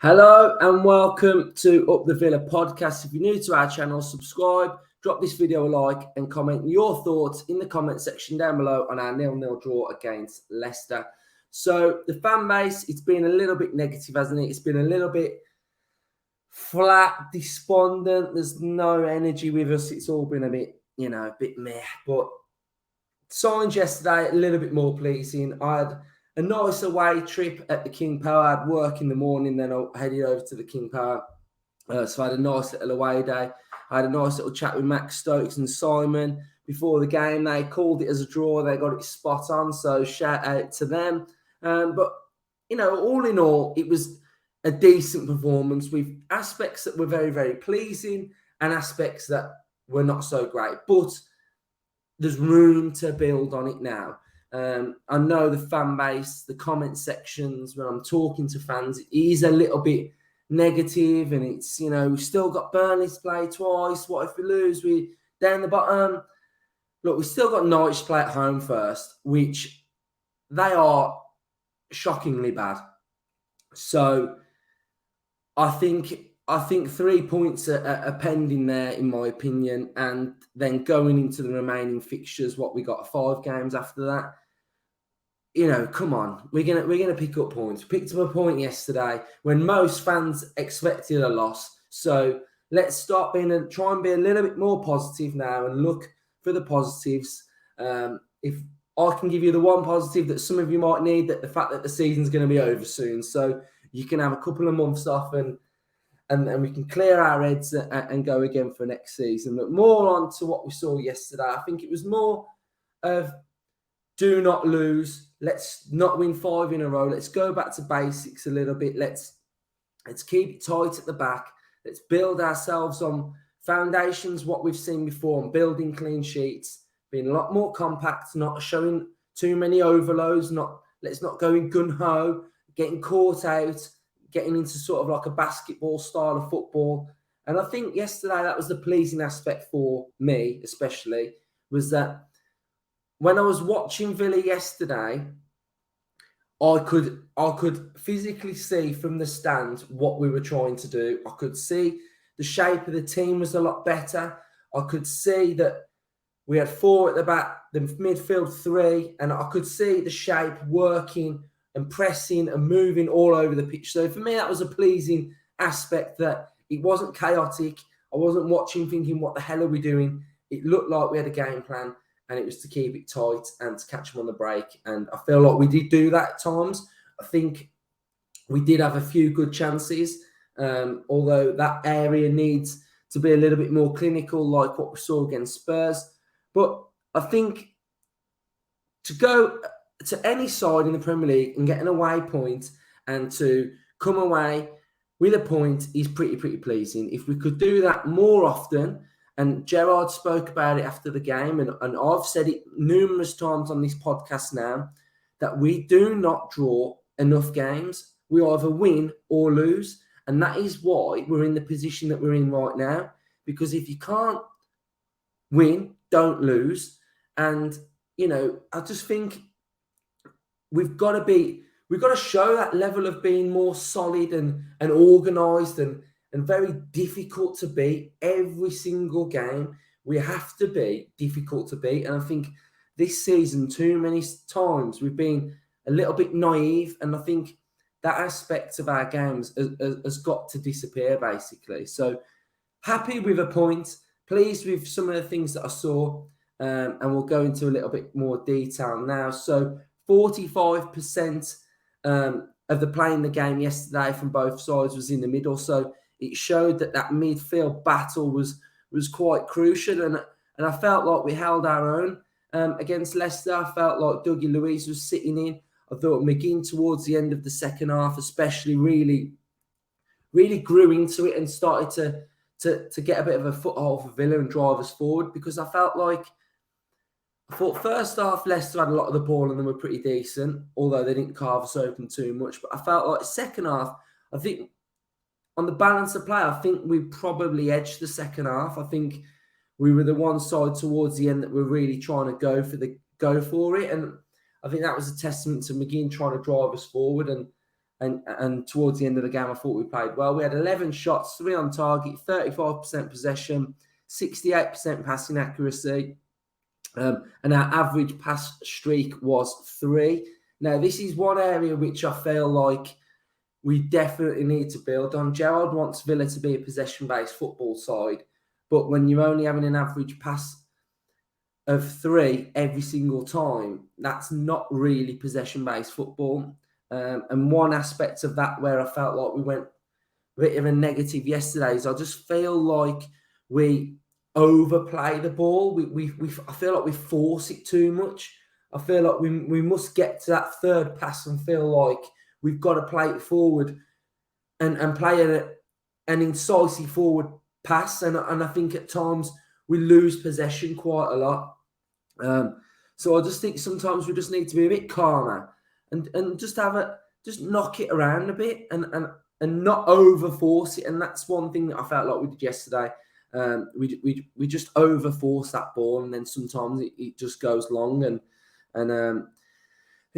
Hello and welcome to Up the Villa podcast. If you're new to our channel, subscribe, drop this video a like and comment your thoughts in the comment section down below on our 0-0 draw against Leicester. So the fan base, it's been a little bit negative, hasn't it? It's been a little bit flat, despondent. There's no energy with us. It's all been a bit meh. But signs yesterday, a little bit more pleasing. I had a nice away trip at the King Power. I had work in the morning, then I headed over to the King Power. So I had a nice little away day. I had a nice little chat with Max Stokes and Simon before the game. They called it as a draw. They got it spot on. So shout out to them. But, all in all, it was a decent performance with aspects that were very, very pleasing and aspects that were not so great. But there's room to build on it now. I know the fan base, the comment sections, when I'm talking to fans, it is a little bit negative, and it's, we've still got Burnley to play twice. What if we lose? We down the bottom. Look, we've still got Norwich to play at home first, which they are shockingly bad. So I think 3 points are pending there, in my opinion, and then going into the remaining fixtures, what we got 5 games after that. Come on, we're gonna pick up points. We picked up a point yesterday when most fans expected a loss. So let's start try and be a little bit more positive now and look for the positives. If I can give you the one positive that some of you might need, that the fact that the season's going to be over soon, so you can have a couple of months off and we can clear our heads and go again for next season. But more on to what we saw yesterday. I think it was more of do not lose. Let's not win 5 in a row. Let's go back to basics a little bit. Let's keep it tight at the back. Let's build ourselves on foundations, what we've seen before, and building clean sheets, being a lot more compact, not showing too many overloads. Let's not go in gun-ho, getting caught out, getting into sort of like a basketball style of football. And I think yesterday that was the pleasing aspect for me, especially, was that when I was watching Villa yesterday, I could physically see from the stand what we were trying to do. I could see the shape of the team was a lot better. I could see that we had 4 at the back, the midfield 3, and I could see the shape working and pressing and moving all over the pitch. So for me, that was a pleasing aspect, that it wasn't chaotic. I wasn't watching thinking, what the hell are we doing? It looked like we had a game plan, and it was to keep it tight and to catch them on the break. And I feel like we did do that at times. I think we did have a few good chances, although that area needs to be a little bit more clinical, like what we saw against Spurs. But I think to go to any side in the Premier League and get an away point and to come away with a point is pretty pleasing. If we could do that more often, and Gerrard spoke about it after the game, and I've said it numerous times on this podcast now, that we do not draw enough games. We either win or lose, and that is why we're in the position that we're in right now. Because if you can't win, don't lose. And, I just think we've got to show that level of being more solid and organised and very difficult to beat every single game. We have to be difficult to beat. And I think this season, too many times, we've been a little bit naive. And I think that aspect of our games has got to disappear, basically. So happy with a point, pleased with some of the things that I saw. And we'll go into a little bit more detail now. So 45% of the play in the game yesterday from both sides was in the middle. So it showed that midfield battle was quite crucial. And I felt like we held our own against Leicester. I felt like Dougie Luiz was sitting in. I thought McGinn towards the end of the second half especially really grew into it and started to get a bit of a foothold for Villa and drive us forward, because I thought first half Leicester had a lot of the ball and they were pretty decent, although they didn't carve us open too much. But I felt like second half, I think on the balance of play, I think we probably edged the second half. I think we were the one side towards the end that were really trying to go for it. And I think that was a testament to McGinn trying to drive us forward. And And towards the end of the game, I thought we played well. We had 11 shots, 3 on target, 35% possession, 68% passing accuracy. And our average pass streak was 3. Now, this is one area which I feel like we definitely need to build on. Gerrard wants Villa to be a possession-based football side, but when you're only having an average pass of 3 every single time, that's not really possession-based football. And one aspect of that where I felt like we went a bit of a negative yesterday is I just feel like we overplay the ball. I feel like we force it too much. I feel like we must get to that third pass and feel like we've got to play it forward and play an incisive forward pass. And I think at times we lose possession quite a lot. So I just think sometimes we just need to be a bit calmer and just knock it around a bit and not over force it. And that's one thing that I felt like we did yesterday. We just over force that ball, and then sometimes it just goes long and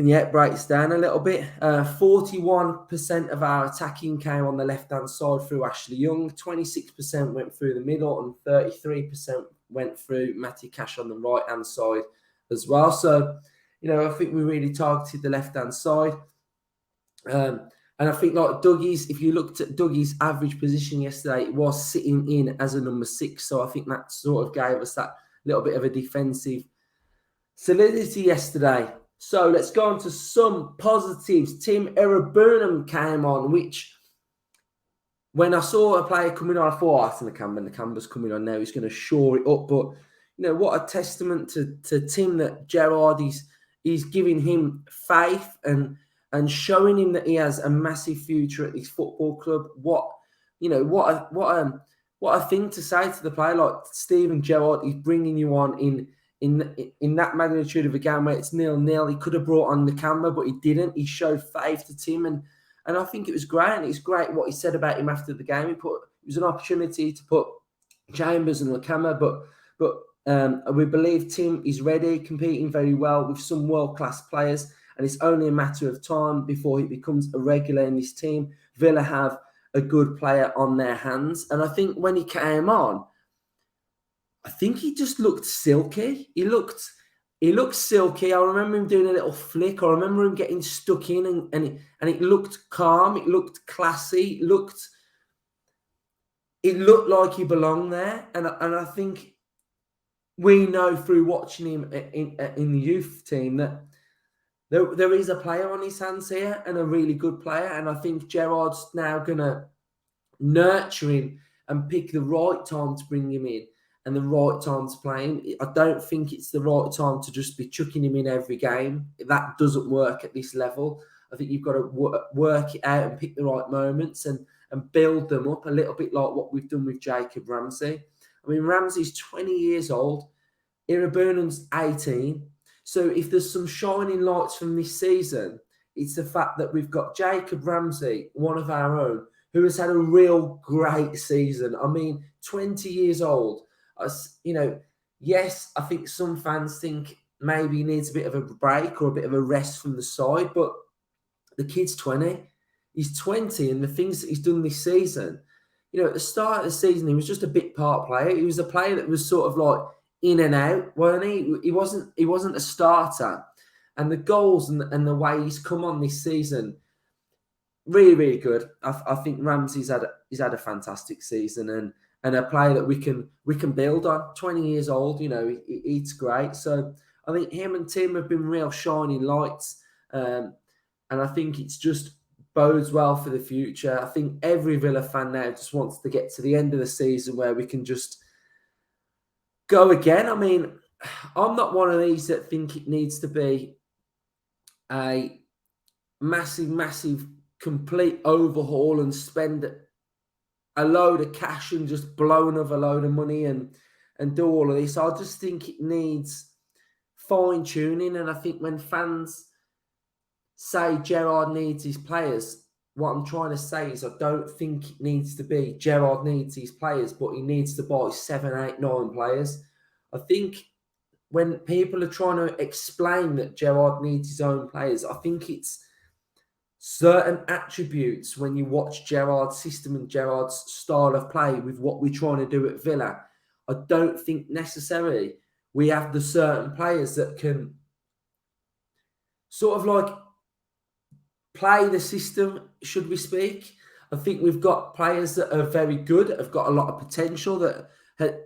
yeah, it breaks down a little bit. 41% of our attacking came on the left-hand side through Ashley Young. 26% went through the middle, and 33% went through Matty Cash on the right-hand side as well. So, I think we really targeted the left-hand side. And I think like Dougie's, if you looked at Dougie's average position yesterday, it was sitting in as a number 6. So I think that sort of gave us that little bit of a defensive solidity yesterday. So let's go on to some positives. Tim Erebunam came on, which when I saw a player coming on, I thought, the Canberra's coming on now, he's going to shore it up. But, what a testament to Tim that Gerrard is giving him faith and showing him that he has a massive future at this football club. What a thing to say to the player. Like Steven Gerrard, he's bringing you on in that magnitude of a game where it's 0-0. He could have brought on Nakamba, but he didn't. He showed faith to Tim, and I think it was great. And it's great what he said about him after the game. It was an opportunity to put Chambers and Nakamba, but we believe Tim is ready, competing very well with some world-class players, and it's only a matter of time before he becomes a regular in this team. Villa have a good player on their hands, and I think when he came on, I think he just looked silky. He looked silky. I remember him doing a little flick. I remember him getting stuck in, and it looked calm. It looked classy. It looked like he belonged there, and I think we know through watching him in the youth team that there is a player on his hands here, and a really good player. And I think Gerrard's now going to nurture him and pick the right time to bring him in and the right time to play him. I don't think it's the right time to just be chucking him in every game. That doesn't work at this level. I think you've got to work it out and pick the right moments and build them up a little bit like what we've done with Jacob Ramsey. I mean, Ramsey's 20 years old. Erebunam's 18. So if there's some shining lights from this season, it's the fact that we've got Jacob Ramsey, one of our own, who has had a real great season. I mean, 20 years old. Yes, I think some fans think maybe he needs a bit of a break or a bit of a rest from the side, but the kid's 20. He's 20, and the things that he's done this season, at the start of the season, he was just a bit part player. He was a player that was sort of like in and out, weren't he? He wasn't a starter. And the goals and the way he's come on this season, really, really good. I think Ramsey's had a fantastic season and a player that we can build on. 20 years old, it's great. So I think him and Tim have been real shining lights, and I think it's just bodes well for the future. I think every Villa fan now just wants to get to the end of the season where we can just go again. I mean, I'm not one of these that think it needs to be a massive, complete overhaul and spend a load of cash and just blow another load of money and do all of this. I just think it needs fine-tuning. And I think when fans say Gerrard needs his players, what I'm trying to say is I don't think it needs to be Gerrard needs his players, but he needs to buy 7, 8, 9 players. I think when people are trying to explain that Gerrard needs his own players, I think it's certain attributes when you watch Gerrard's system and Gerrard's style of play with what we're trying to do at Villa. I don't think necessarily we have the certain players that can sort of like play the system, should we speak. I think we've got players that are very good, have got a lot of potential, that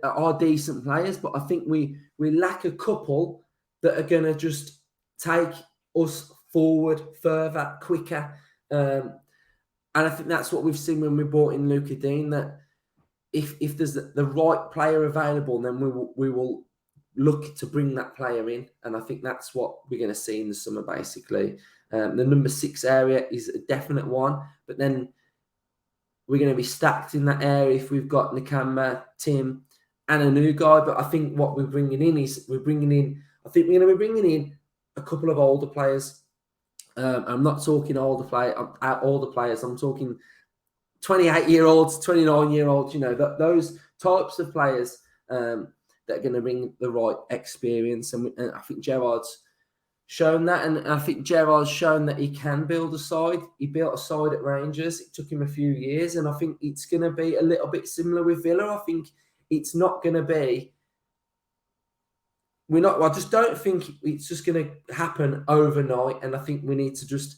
are decent players, but I think we lack a couple that are going to just take us forward further, quicker. And I think that's what we've seen when we brought in Lucas Digne, that if there's the right player available, then we will look to bring that player in. And I think that's what we're going to see in the summer, basically. The number 6 area is a definite one, but then we're going to be stacked in that area if we've got Nakamba, Tim, and a new guy. But I think what we're bringing in is I think we're going to be bringing in a couple of older players. I'm not talking older players. I'm talking 28-year-olds, 29-year-olds. You know, those types of players that are going to bring the right experience. And I think Gerrard's shown that, and I think Gerrard's shown that he can build a side. He built a side at Rangers. It took him a few years, and I think it's going to be a little bit similar with Villa. I think it's not going to be. I just don't think it's just going to happen overnight, and I think we need to just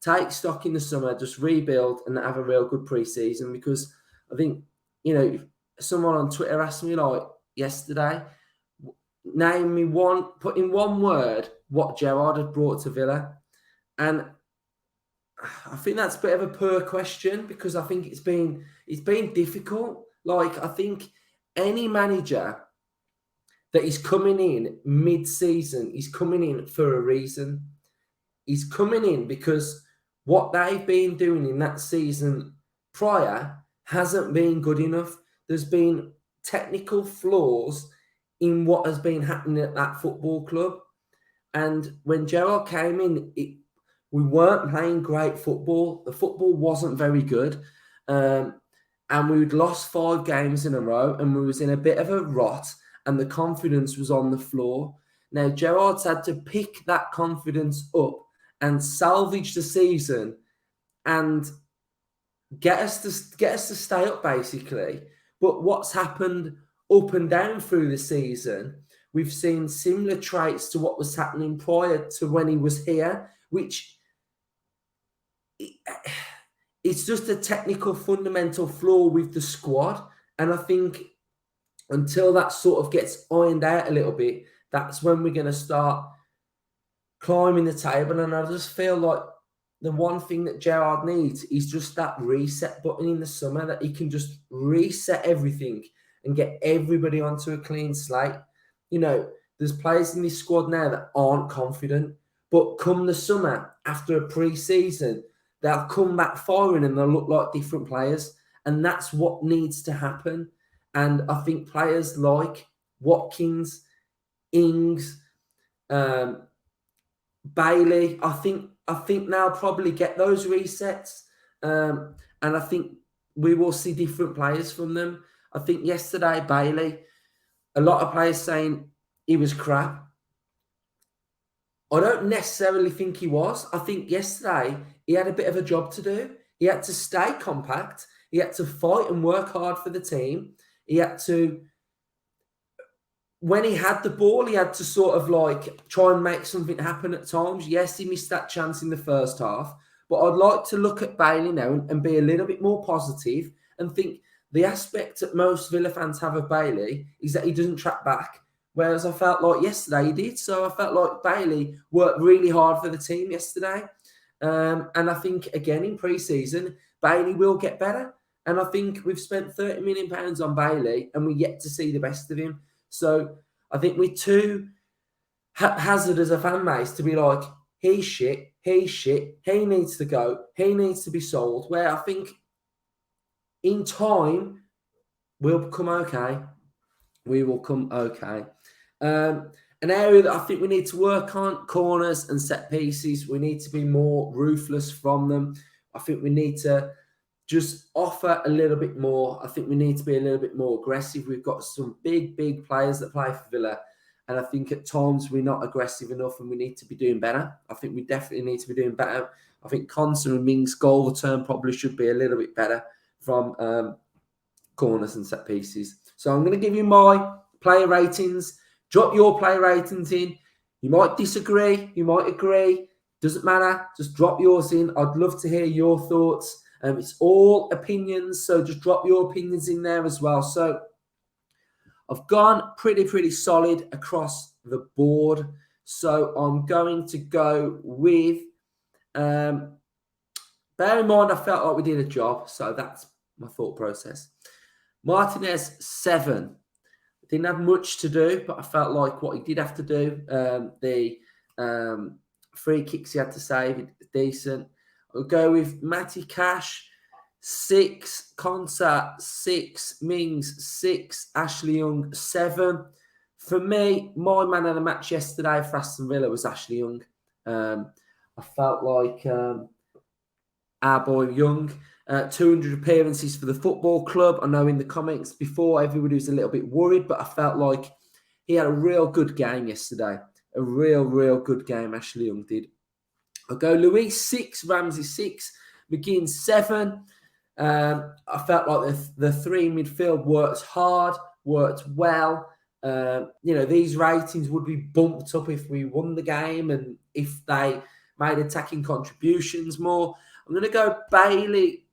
take stock in the summer, just rebuild, and have a real good pre-season. Because I think, you know, someone on Twitter asked me like yesterday, put in one word what Gerrard had brought to Villa. And I think that's a bit of a poor question, because I think it's been difficult. Like, I think any manager that is coming in mid-season, he's coming in for a reason. He's coming in because what they've been doing in that season prior hasn't been good enough. There's been technical flaws in what has been happening at that football club. And when Gerrard came in, we weren't playing great football. The football wasn't very good. And we'd lost 5 games in a row, and we was in a bit of a rot, and the confidence was on the floor. Now, Gerrard's had to pick that confidence up and salvage the season and get us to stay up, basically. But what's happened up and down through the season, we've seen similar traits to what was happening prior to when he was here, which it's just a technical fundamental flaw with the squad. And I think until that sort of gets ironed out a little bit, that's when we're going to start climbing the table. And I just feel like the one thing that Gerrard needs is just that reset button in the summer, that he can just reset everything and get everybody onto a clean slate. You know, there's players in this squad now that aren't confident, but come the summer, after a pre-season, they'll come back firing and they'll look like different players. And that's what needs to happen. And I think players like Watkins, Ings, Bailey, I think they'll probably get those resets. And I think we will see different players from them. I think yesterday, Bailey, a lot of players saying he was crap. I don't necessarily think he was. I think yesterday he had a bit of a job to do. He had to stay compact. He had to fight and work hard for the team. He had to, when he had the ball, he had to sort of like try and make something happen at times. Yes, he missed that chance in the first half, but I'd like to look at Bailey now and be a little bit more positive and think the aspect that most Villa fans have of Bailey is that he doesn't track back. Whereas I felt like yesterday he did. So I felt like Bailey worked really hard for the team yesterday. And I think, again, in pre-season, Bailey will get better. And I think we've spent £30 million on Bailey and we're yet to see the best of him. So I think we're too haphazard as a fan base to be like, he's shit, he needs to go, he needs to be sold. Where I think in time, we'll become okay. We will come okay. An area that I think we need to work on, corners and set pieces. We need to be more ruthless from them. I think we need to just offer a little bit more. I think we need to be a little bit more aggressive. We've got some big players that play for Villa. And I think at times we're not aggressive enough and we need to be doing better. I think we definitely need to be doing better. I think Konsa and Ming's goal return probably should be a little bit better from corners and set pieces. So I'm going to give you my player ratings. Drop your player ratings in. You might disagree. You might agree. Doesn't matter. Just drop yours in. I'd love to hear your thoughts. It's all opinions, so just drop your opinions in there as well. So I've gone pretty solid across the board. So I'm going to go with, bear in mind, I felt like we did a job. So that's my thought process. Martinez, 7. Didn't have much to do, but I felt like what he did have to do, the free kicks he had to save, decent. I'll go with Matty Cash, 6, Konsa, 6, Mings, 6, Ashley Young, 7. For me, my man of the match yesterday for Aston Villa was Ashley Young. I felt like our boy Young, 200 appearances for the football club. I know in the comments before, everybody was a little bit worried, but I felt like he had a real good game yesterday. A real good game, Ashley Young did. I'll go Luis, 6, Ramsey, 6, McGinn, 7. I felt like the 3 midfield worked hard, worked well. These ratings would be bumped up if we won the game and if they made attacking contributions more. I'm going to go Bailey.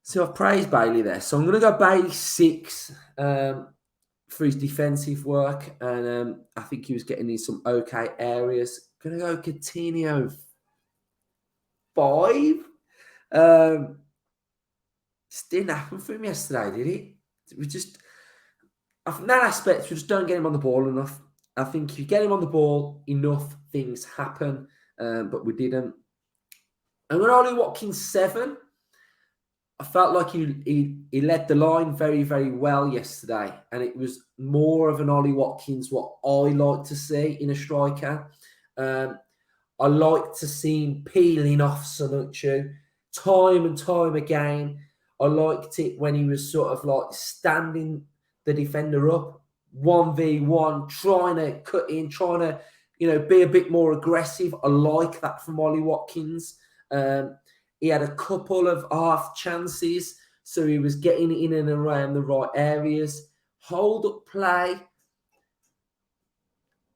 So I've praised Bailey there. So I'm going to go Bailey, 6 for his defensive work. And I think he was getting in some okay areas. Going to go Coutinho, 5. Just didn't happen for him yesterday, did it? We just, in that aspect, we just don't get him on the ball enough. I think if you get him on the ball, enough things happen, but we didn't. And when Ollie Watkins, 7, I felt like he led the line very well yesterday, and it was more of an Ollie Watkins, what I like to see in a striker. I like to see him peeling off Sonucu time and time again. I liked it when he was sort of like standing the defender up, 1v1, trying to cut in, trying to, be a bit more aggressive. I like that from Ollie Watkins. He had a couple of half chances, so he was getting in and around the right areas. Hold up play,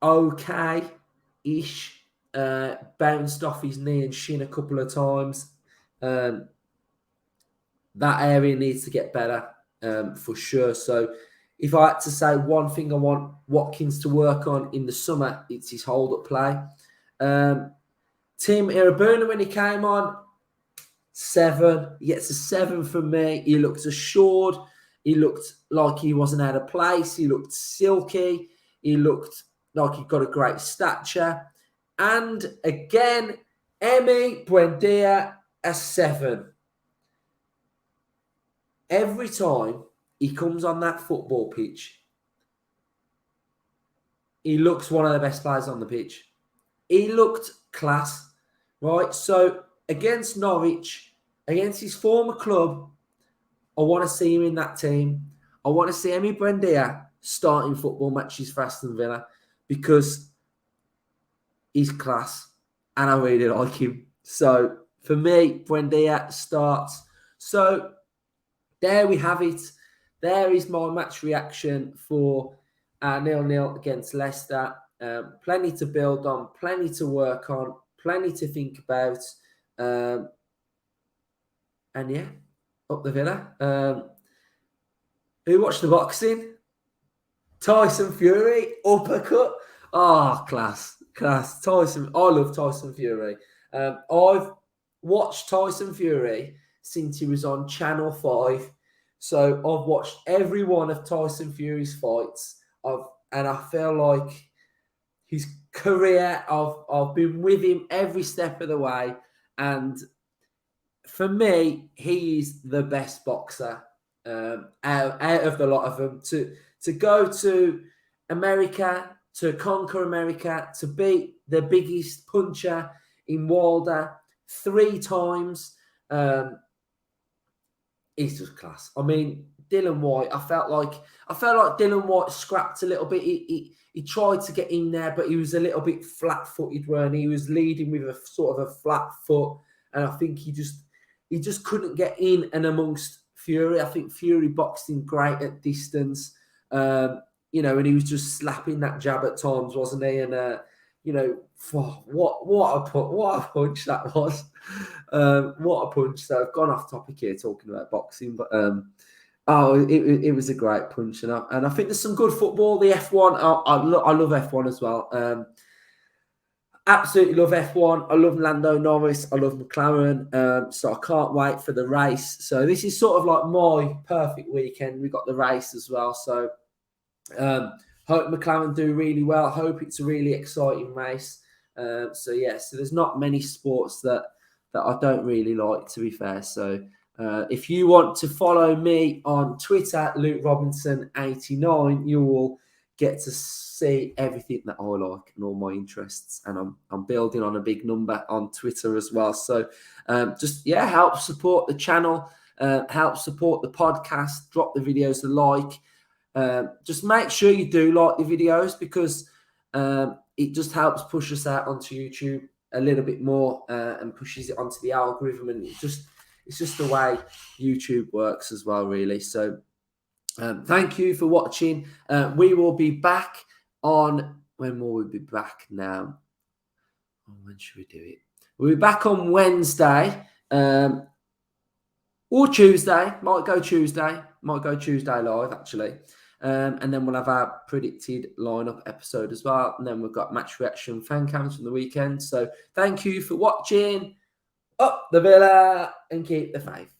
okay-ish. Bounced off his knee and shin a couple of times. That area needs to get better for sure. So if I had to say one thing I want Watkins to work on in the summer, it's his hold-up play. Tim Irabuna, when he came on, 7. He gets a 7 from me. He looked assured. He looked like he wasn't out of place. He looked silky. He looked like he got a great stature. And again, Emi Buendia, a 7. Every time he comes on that football pitch, he looks one of the best players on the pitch. He looked class, right? So against Norwich, against his former club, I want to see him in that team. I want to see Emi Buendia starting football matches for Aston Villa because he's class and I really like him. So for me, Buendia starts. So there we have it. There is my match reaction for 0-0 against Leicester. Plenty to build on, plenty to work on, plenty to think about. And yeah, up the Villa. Who watched the boxing? Tyson Fury, uppercut. Oh, class. Tyson, I love Tyson Fury. I've watched Tyson Fury since he was on Channel 5. So I've watched every one of Tyson Fury's fights. And I feel like his career, I've been with him every step of the way. And for me, he is the best boxer out of the lot of them. To go to America, to conquer America, to beat the biggest puncher in Wilder 3 times, he's just class. I mean, Dylan White, I felt like Dylan White scrapped a little bit. He tried to get in there, but he was a little bit flat-footed when he was leading with a sort of a flat foot, and I think he just couldn't get in and amongst Fury. I think Fury boxed him great at distance, and he was just slapping that jab at times, wasn't he? And what a punch that was. What a punch. So I've gone off topic here talking about boxing, but it was a great punch. And I think there's some good football. The F1, I love F1 as well. Absolutely love F1. I love Lando Norris. I love McLaren. So I can't wait for the race. So this is sort of like my perfect weekend. We've got the race as well. So hope McLaren do really well. I hope it's a really exciting race. So there's not many sports that I don't really like, to be fair. So if you want to follow me on Twitter, Luke Robinson 89, you will get to see everything that I like and all my interests. And I'm building on a big number on Twitter as well. So help support the channel, help support the podcast, drop the videos a like. Just make sure you do like the videos, because it just helps push us out onto YouTube a little bit more and pushes it onto the algorithm. And it's just the way YouTube works as well, really. So thank you for watching. We will be back on, when will we be back now? When should we do it? We'll be back on Wednesday or Tuesday. Might go Tuesday live, actually. And then we'll have our predicted lineup episode as well. And then we've got match reaction fan cams from the weekend. So thank you for watching. Up the Villa and keep the faith.